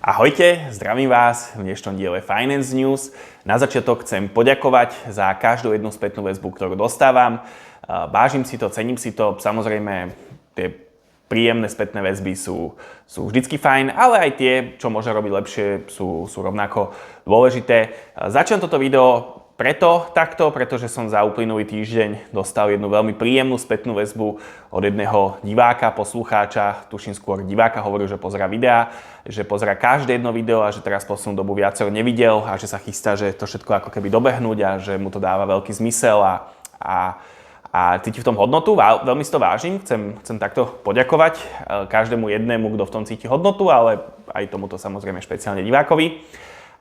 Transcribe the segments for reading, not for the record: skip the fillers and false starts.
Ahojte, zdravím vás v dnešnom diele Finance News. Na začiatok chcem poďakovať za každú jednu spätnú väzbu, ktorú dostávam. Vážim si to, cením si to. Samozrejme, tie príjemné spätné väzby sú vždycky fajn, ale aj tie, čo môže robiť lepšie, sú rovnako dôležité. Začnem toto video pretože som za uplynulý týždeň dostal jednu veľmi príjemnú spätnú väzbu od jedného diváka, poslucháča, tuším skôr diváka, hovoril, že pozerá videá, že pozerá každé jedno video a že teraz poslednú dobu viacero nevidel a že sa chystá, že to všetko ako keby dobehnúť a že mu to dáva veľký zmysel a cíti v tom hodnotu. Veľmi si to vážim, chcem takto poďakovať každému jednému, kto v tom cíti hodnotu, ale aj tomuto samozrejme špeciálne divákovi.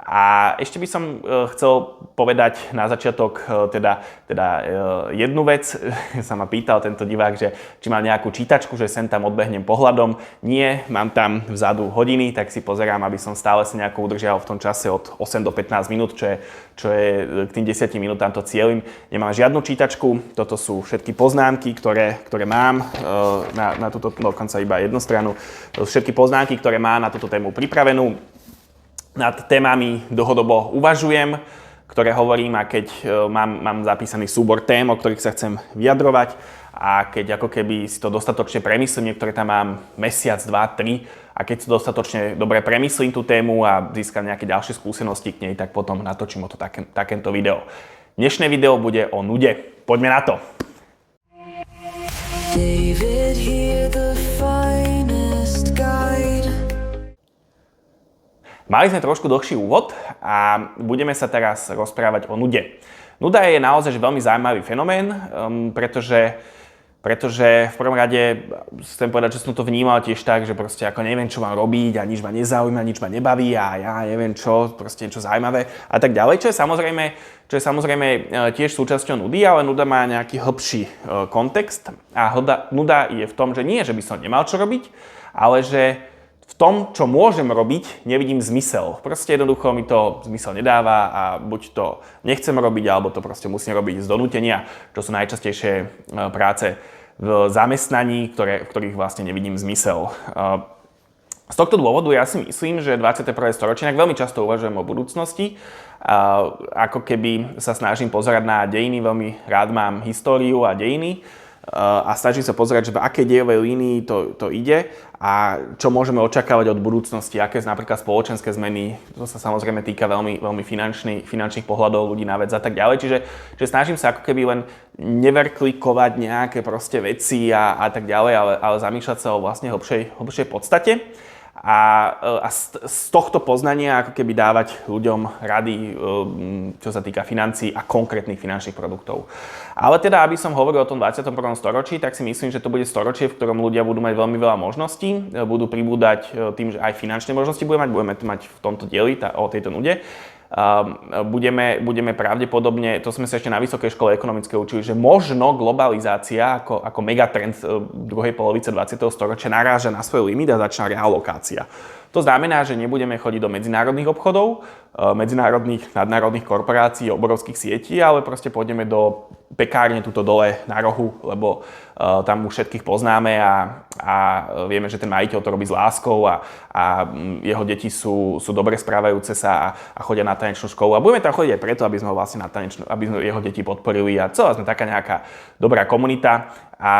A ešte by som chcel povedať na začiatok jednu vec. Sa ma pýtal tento divák, že či mám nejakú čítačku, že sem tam odbehnem pohľadom. Nie, mám tam vzadu hodiny, tak si pozerám, aby som stále sa nejako udržial v tom čase od 8 do 15 minút, čo je k tým 10 minútám to cieľim. Nemám žiadnu čítačku, toto sú všetky poznámky, ktoré mám na túto, dokonca iba jednu stranu. Všetky poznámky, ktoré mám na túto tému pripravenú. Nad témami dlhodobo uvažujem, ktoré hovorím, a keď mám zapísaný súbor tém, o ktorých sa chcem vyjadrovať, a keď ako keby si to dostatočne premyslím, niektoré tam mám mesiac, 2, 3, a keď si dostatočne dobre premyslím tú tému a získam nejaké ďalšie skúsenosti k nej, tak potom natočím o to takéto video. Dnešné video bude o nude. Poďme na to! David here, the finest guide. Mali sme trošku dlhší úvod a budeme sa teraz rozprávať o nude. Nuda je naozaj veľmi zaujímavý fenomén, pretože v prvom rade chcem povedať, že som to vnímal tiež tak, že proste ako neviem, čo mám robiť a nič ma nezaujíma, nič ma nebaví a ja neviem čo, proste niečo zaujímavé a tak ďalej, čo je samozrejme tiež súčasťou nudy, ale nuda má nejaký hlbší kontext a nuda je v tom, že nie, že by som nemal čo robiť, ale že v tom, čo môžem robiť, nevidím zmysel. Proste jednoducho mi to zmysel nedáva a buď to nechcem robiť, alebo to proste musím robiť z donútenia, čo sú najčastejšie práce v zamestnaní, v ktorých vlastne nevidím zmysel. Z tohto dôvodu ja si myslím, že 21. storočie, veľmi často uvažujem o budúcnosti, ako keby sa snažím pozerať na dejiny, veľmi rád mám históriu a dejiny, a snažím sa pozerať, že v akej dejovej línii to ide a čo môžeme očakávať od budúcnosti, aké sú napríklad spoločenské zmeny, to sa samozrejme týka veľmi finančných pohľadov ľudí na vec a tak ďalej, čiže snažím sa ako keby len neverklikovať nejaké proste veci a tak ďalej, ale zamýšľať sa o vlastne hlbšej podstate. A z tohto poznania ako keby dávať ľuďom rady, čo sa týka financií a konkrétnych finančných produktov. Ale teda, aby som hovoril o tom 21. storočí, tak si myslím, že to bude storočie, v ktorom ľudia budú mať veľmi veľa možností, budú pribúdať tým, že aj finančné možnosti budeme tu mať v tomto dieli o tejto nude. Budeme pravdepodobne, to sme sa ešte na Vysokej škole ekonomickej učili, že možno globalizácia ako megatrend druhej polovice 20. storočia naráža na svoj limit a začína realokácia. To znamená, že nebudeme chodiť do medzinárodných obchodov, medzinárodných, nadnárodných korporácií, obrovských sietí, ale proste pôjdeme do pekárne tuto dole na rohu, lebo tam už všetkých poznáme a vieme, že ten majiteľ to robí s láskou a jeho deti sú dobre správajúce sa a chodia na tanečnú školu. A budeme tam chodiť aj preto, aby sme ho vlastne aby sme jeho deti podporili a celá sme taká nejaká dobrá komunita. A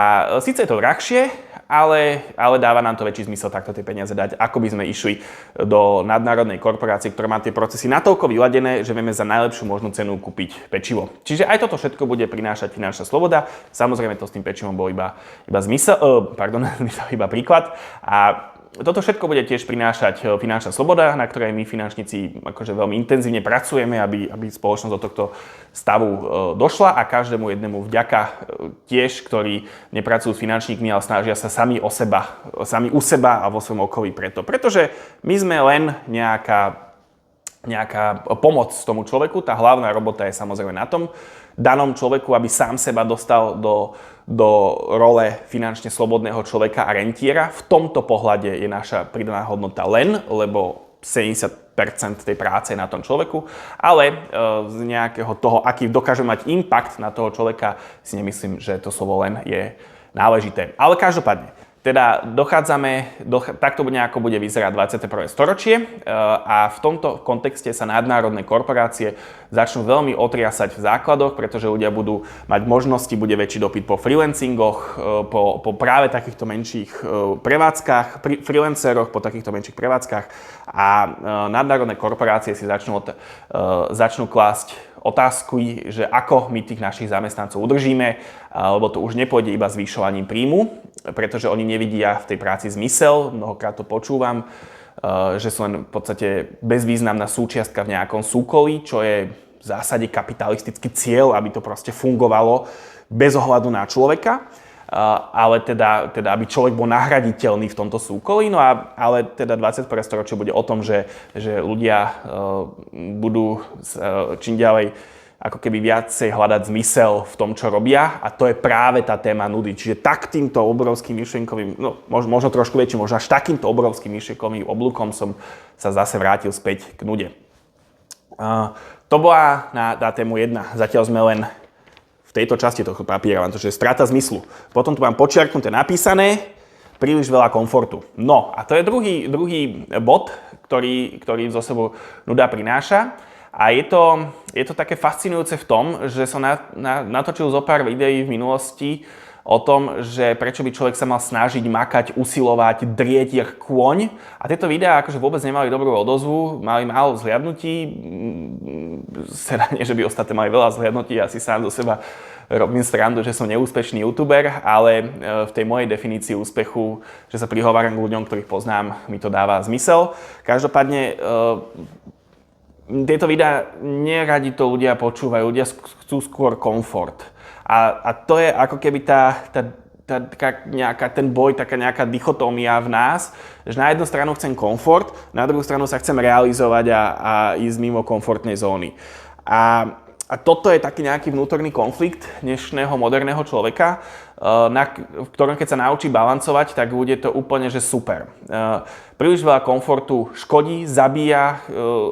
síce je to drahšie, ale dáva nám to väčší zmysel takto tie peniaze dať, ako by sme išli do nadnárodnej korporácie, ktorá má tie procesy natoľko vyladené, že vieme za najlepšiu možnú cenu kúpiť pečivo. Čiže aj toto všetko bude prinášať finančná sloboda. Samozrejme to s tým pečivom bol iba príklad. A toto všetko bude tiež prinášať finančná sloboda, na ktorej my finančníci akože veľmi intenzívne pracujeme, aby spoločnosť do tohto stavu došla a každému jednému vďaka tiež, ktorí nepracujú s finančníkmi, ale snažia sa sami u seba a vo svojom okolí pretože my sme len nejaká pomoc tomu človeku. Tá hlavná robota je samozrejme na tom danom človeku, aby sám seba dostal do role finančne slobodného človeka a rentiera. V tomto pohľade je naša pridaná hodnota len, lebo 70% tej práce je na tom človeku, ale z nejakého toho, aký dokáže mať impact na toho človeka, si nemyslím, že to slovo len je náležité. Ale každopádne, Teda takto nejako bude vyzerať 21. storočie a v tomto kontexte sa nadnárodné korporácie začnú veľmi otriasať v základoch, pretože ľudia budú mať možnosti, bude väčší dopyt po freelancingoch, po práve takýchto menších prevádzkach, freelanceroch, po takýchto menších prevádzkach a nadnárodné korporácie si začnú klásť otázku, že ako my tých našich zamestnancov udržíme, lebo to už nepôjde iba zvyšovaním príjmu, pretože oni nevidia v tej práci zmysel, mnohokrát to počúvam, že sú len v podstate bezvýznamná súčiastka v nejakom súkolí, čo je v zásade kapitalistický cieľ, aby to proste fungovalo bez ohľadu na človeka, ale teda aby človek bol nahraditeľný v tomto súkolí, ale teda 21. storočie bude o tom, že ľudia budú čím ďalej ako keby viacej hľadať zmysel v tom, čo robia a to je práve tá téma nudy. Čiže týmto obrovským myšlienkovým, možno trošku väčším, možno až takýmto obrovským myšlienkovým oblúkom som sa zase vrátil späť k nude. To bola na tému 1. Zatiaľ sme len v tejto časti tohto papiera, to je strata zmyslu. Potom tu mám počiarknuté napísané, príliš veľa komfortu. No a to je druhý bod, ktorý zo sebou nuda prináša. A je to také fascinujúce v tom, že som natočil zo pár videí v minulosti o tom, že prečo by človek sa mal snažiť, makať, usilovať, drieť jak kôň. A tieto videá akože vôbec nemali dobrú odozvu, mali málo zhliadnutí. Nie, že by ostatné mali veľa zhliadnutí, asi sám do seba robím srandu, že som neúspešný youtuber, ale v tej mojej definícii úspechu, že sa prihováram k ľuďom, ktorých poznám, mi to dáva zmysel. Každopádne tieto videá neradi to ľudia počúvajú, ľudia chcú skôr komfort. A to je ako keby ten boj, taká nejaká dichotómia v nás, že na jednu stranu chcem komfort, na druhú stranu sa chcem realizovať a ísť mimo komfortnej zóny. A toto je taký nejaký vnútorný konflikt dnešného moderného človeka, v ktorom keď sa naučí balancovať, tak bude to úplne že super. Príliš veľa komfortu škodí, zabíja,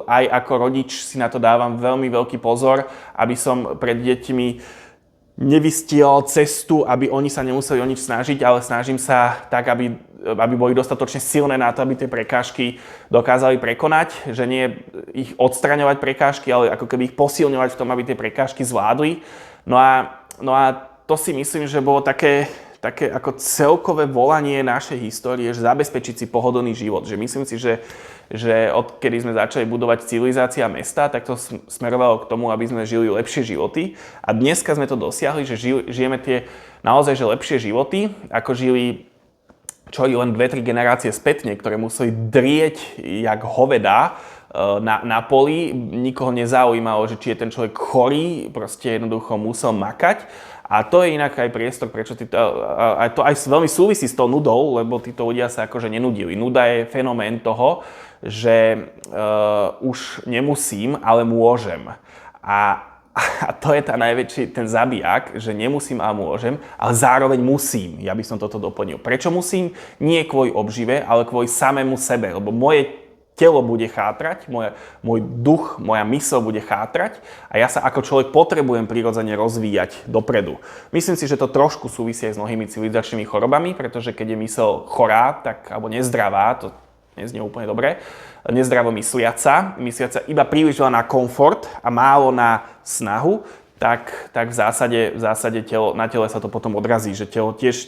aj ako rodič si na to dávam veľmi veľký pozor, aby som pred deťmi nevystielal cestu, aby oni sa nemuseli o nič snažiť, ale snažím sa tak, aby boli dostatočne silné na to, aby tie prekážky dokázali prekonať, že nie ich odstraňovať prekážky, ale ako keby ich posilňovať v tom, aby tie prekážky zvládli. No a to si myslím, že bolo také ako celkové volanie našej histórie, že zabezpečiť si pohodlný život. Že myslím si, že odkedy sme začali budovať civilizácia mesta, tak to smerovalo k tomu, aby sme žili lepšie životy. A dneska sme to dosiahli, že žijeme tie naozaj že lepšie životy, ako žili len 2-3 generácie spätne, ktoré museli drieť jak hoveda na poli. Nikoho nezaujímalo, že či je ten človek chorý, proste jednoducho musel makať. A to je inak aj priestor, prečo to aj veľmi súvisí s tou nudou, lebo títo ľudia sa akože nenudili. Nuda je fenomén toho, že už nemusím, ale môžem. A to je ten zabijak, že nemusím, ale môžem, ale zároveň musím. Ja by som toto doplnil. Prečo musím? Nie kvôli obžive, ale kvôli samému sebe, lebo moje telo bude chátrať, môj duch, moja myseľ bude chátrať a ja sa ako človek potrebujem prirodzene rozvíjať dopredu. Myslím si, že to trošku súvisí aj s mnohými civilizačnými chorobami, pretože keď je myseľ chorá, alebo nezdravá, to neznie úplne dobre, nezdravo mysliaca iba príliš veľa na komfort a málo na snahu, tak v zásade na tele sa to potom odrazí, že telo tiež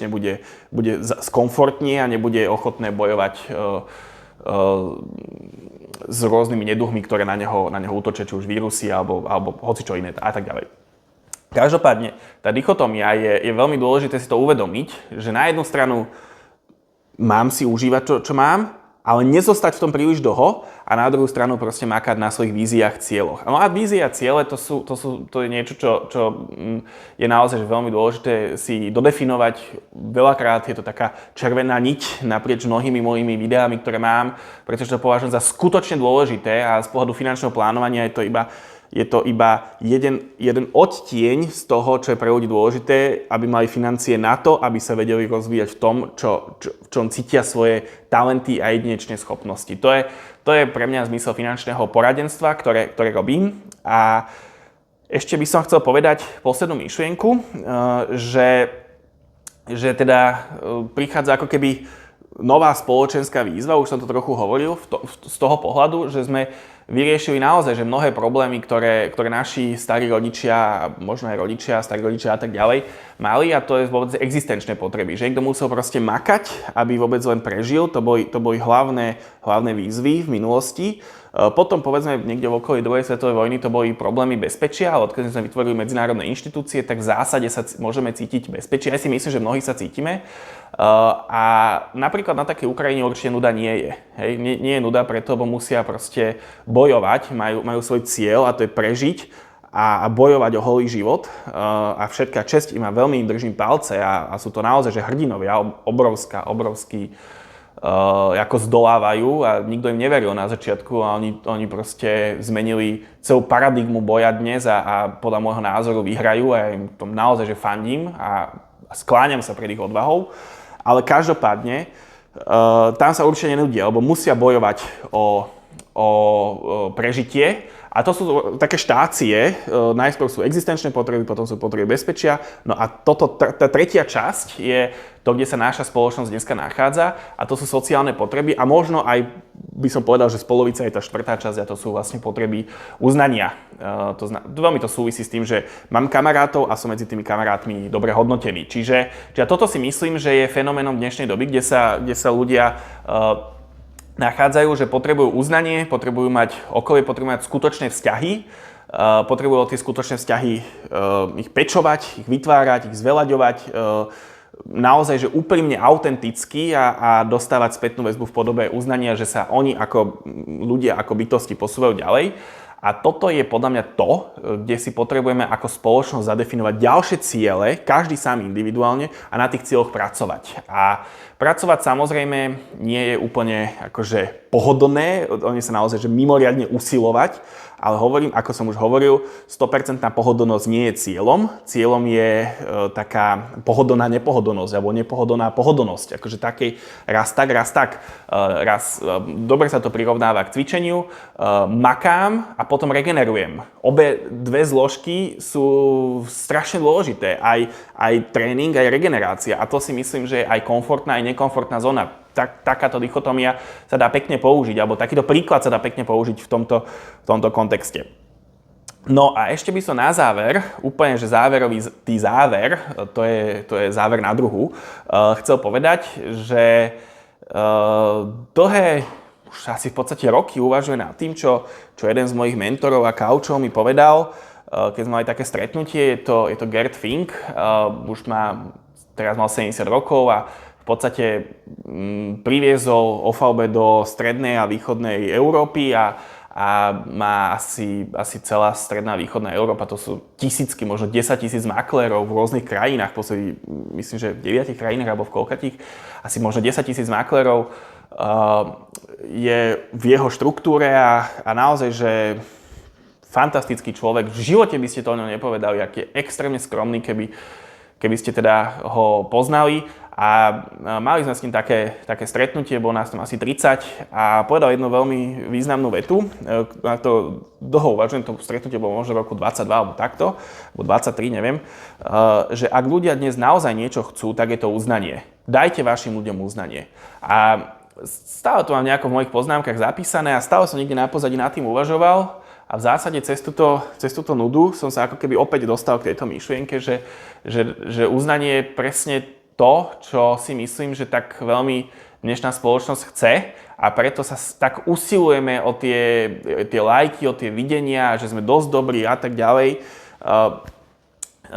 bude skomfortnie a nebude ochotné bojovať s rôznymi neduhmi, ktoré na neho útočia, či už vírusy alebo hocičo iné a tak ďalej. Každopádne, tá dichotómia je veľmi dôležité si to uvedomiť, že na jednu stranu mám si užívať, čo mám, ale nezostať v tom príliš dlho a na druhú stranu proste makať na svojich víziách, cieľoch. No a vízia a ciele, to je niečo, čo je naozaj veľmi dôležité si dodefinovať. Veľakrát je to taká červená niť naprieč mnohými mojimi videami, ktoré mám, pretože to považujem za skutočne dôležité a z pohľadu finančného plánovania je to iba jeden odtieň z toho, čo je pre ľudí dôležité, aby mali financie na to, aby sa vedeli rozvíjať v tom, v čom cítia svoje talenty a jedinečné schopnosti. To je pre mňa zmysel finančného poradenstva, ktoré robím. A ešte by som chcel povedať poslednú myšlienku, že že teda prichádza ako keby nová spoločenská výzva, už som to trochu hovoril, z toho pohľadu, že sme vyriešili naozaj, že mnohé problémy, ktoré naši starí rodičia, možno aj rodičia, starí rodičia a tak ďalej mali, a to je vôbec existenčné potreby. Že niekto musel proste makať, aby vôbec len prežil, to boli hlavné výzvy v minulosti. Potom, povedzme, niekde v okolí druhej svetovej vojny to boli problémy bezpečia, ale odkedy sme vytvorili medzinárodné inštitúcie, tak v zásade sa môžeme cítiť bezpečie. Ja si myslím, že mnohí sa cítime. A napríklad na takej Ukrajine určite nuda nie je. Hej? Nie je nuda preto, lebo musia proste bojovať, majú svoj cieľ, a to je prežiť a bojovať o holý život. A všetká česť im, a veľmi im držím palce, a sú to naozaj že hrdinovia, obrovský ako zdolávajú, a nikto im neveril na začiatku, a oni proste zmenili celú paradigmu boja dnes a podľa môjho názoru vyhrajú, a ja im tom naozaj že fandím a skláňam sa pred ich odvahou. Ale každopádne tam sa určite nenudia, lebo musia bojovať o prežitie. A to sú také štácie, najskôr sú existenčné potreby, potom sú potreby bezpečia. No a tá tretia časť je to, kde sa naša spoločnosť dneska nachádza, a to sú sociálne potreby, a možno aj by som povedal, že z polovice je tá štvrtá časť, a to sú vlastne potreby uznania. Veľmi to súvisí s tým, že mám kamarátov a som medzi tými kamarátmi dobre hodnotený. Čiže toto si myslím, že je fenoménom dnešnej doby, kde sa ľudia nachádzajú, že potrebujú uznanie, potrebujú mať okolie, potrebujú mať skutočné vzťahy, potrebujú tie skutočné vzťahy ich pečovať, ich vytvárať, ich zveľaďovať, naozaj, že úprimne autenticky a dostávať spätnú väzbu v podobe uznania, že sa oni ako ľudia, ako bytosti posúvajú ďalej. A toto je podľa mňa to, kde si potrebujeme ako spoločnosť zadefinovať ďalšie ciele, každý sám individuálne, a na tých cieľoch pracovať. A pracovať samozrejme nie je úplne akože pohodlné, oni sa naozaj že mimoriadne usilovať, ale hovorím, ako som už hovoril, 100% pohodlnosť nie je cieľom. Cieľom je taká pohodlná nepohodlnosť, alebo nepohodlná pohodlnosť. Akože takej raz tak. Dobre sa to prirovnáva k cvičeniu, makám a potom regenerujem. Obe dve zložky sú strašne dôležité. Aj tréning, aj regenerácia. A to si myslím, že je aj komfortná, aj nekomfortná zóna. Takáto dichotómia sa dá pekne použiť, alebo takýto príklad sa dá pekne použiť v tomto kontexte. No a ešte by som na záver, úplne že záverový záver, to je záver na druhu, chcel povedať, že dlhé, už asi v podstate roky uvažujem nad tým, čo jeden z mojich mentorov a kaučov mi povedal, keď sme mali také stretnutie, je to Gerd Fink, teraz mal 70 rokov, a v podstate priviezol OVB do strednej a východnej Európy, a má asi celá stredná a východná Európa, to sú tisícky, možno 10 000 maklérov v rôznych krajinách, myslím, že v 9 krajinách alebo v koľkatých, asi možno 10 000 maklérov je v jeho štruktúre, a naozaj, že fantastický človek. V živote by ste to o ňom nepovedali, aký je extrémne skromný, keby ste teda ho poznali. A mali sme s ním také stretnutie, bolo nás tam asi 30, a povedal jednu veľmi významnú vetu. Na to dlho uvažujem, to stretnutie bolo možno v roku 22 alebo takto, alebo 23, neviem, že ak ľudia dnes naozaj niečo chcú, tak je to uznanie. Dajte vašim ľuďom uznanie. A stále to mám nejako v mojich poznámkach zapísané, a stále som niekde na pozadí nad tým uvažoval, a v zásade cez túto nudu som sa ako keby opäť dostal k tejto myšlienke, že uznanie je presne to, čo si myslím, že tak veľmi dnešná spoločnosť chce, a preto sa tak usilujeme o tie lajky, o tie videnia, že sme dosť dobrí a tak ďalej.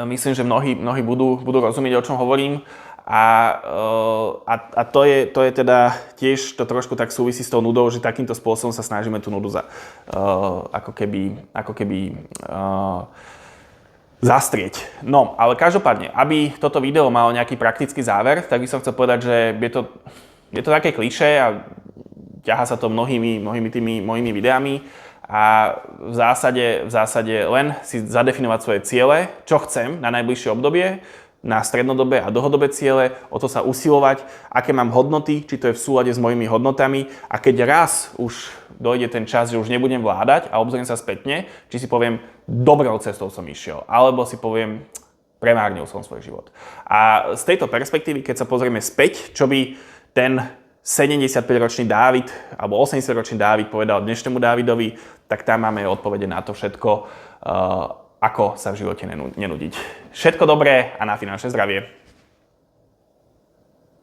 Myslím, že mnohí budú rozumieť, o čom hovorím. A to je teda tiež, to trošku tak súvisí s tou nudou, že takýmto spôsobom sa snažíme tú nudu ako keby zastrieť. No, ale každopádne, aby toto video malo nejaký praktický záver, tak by som chcel povedať, že je to také klišé a ťahá sa to mnohými tými mojimi videami, a v zásade len si zadefinovať svoje ciele, čo chcem na najbližšie obdobie, na strednodobé a dlhodobé ciele, o to sa usilovať, aké mám hodnoty, či to je v súlade s mojimi hodnotami, a keď raz už dojde ten čas, že už nebudem vládať a obzriem sa spätne, či si poviem, dobrou cestou som išiel, alebo si poviem, premárnil som svoj život. A z tejto perspektívy, keď sa pozrieme späť, čo by ten 75-ročný Dávid alebo 80-ročný Dávid povedal dnešnému Dávidovi, tak tam máme odpovede na to všetko, ako sa v živote nenudiť. Všetko dobré a na finančné zdravie.